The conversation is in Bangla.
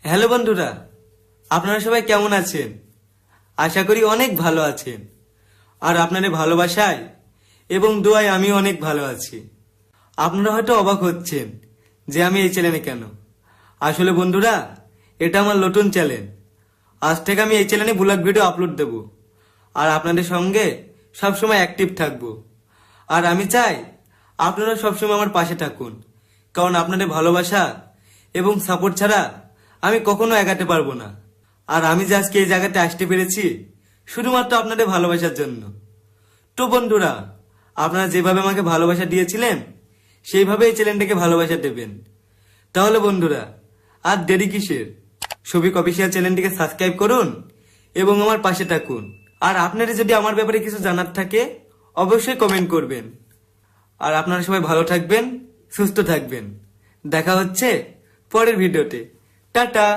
হ্যালো বন্ধুরা, আপনারা সবাই কেমন আছেন? আশা করি অনেক ভালো আছেন। আর আপনাদের ভালোবাসায় এবং দোয়ায় আমি অনেক ভালো আছি। আপনারা হয়তো অবাক হচ্ছেন যে আমি এই চ্যানেলে কেন। আসলে বন্ধুরা, এটা আমার নতুন চ্যানেল। আজ থেকে আমি এই চ্যানেলে ব্লগ ভিডিও আপলোড দেব আর আপনাদের সঙ্গে সবসময় অ্যাক্টিভ থাকবো। আর আমি চাই আপনারা সবসময় আমার পাশে থাকুন, কারণ আপনাদের ভালোবাসা এবং সাপোর্ট ছাড়া আমি কখনো এগাতে পারবো না। আর আমি যে আজকে এই জায়গাতে আসতে পেরেছি শুধুমাত্র আপনাদের ভালোবাসার জন্য। তো বন্ধুরা, আপনারা যেভাবে আমাকে ভালোবাসা দিয়েছিলেন সেইভাবে এই চ্যানেলটাকে ভালোবাসা দেবেন। তাহলে বন্ধুরা, আর দেরি কিসের? সবিক অফিসিয়াল চ্যানেলটিকে সাবস্ক্রাইব করুন এবং আমার পাশে থাকুন। আর আপনাদের যদি আমার ব্যাপারে কিছু জানার থাকে অবশ্যই কমেন্ট করবেন। আর আপনারা সবাই ভালো থাকবেন, সুস্থ থাকবেন। দেখা হচ্ছে পরের ভিডিওতে। টাটা।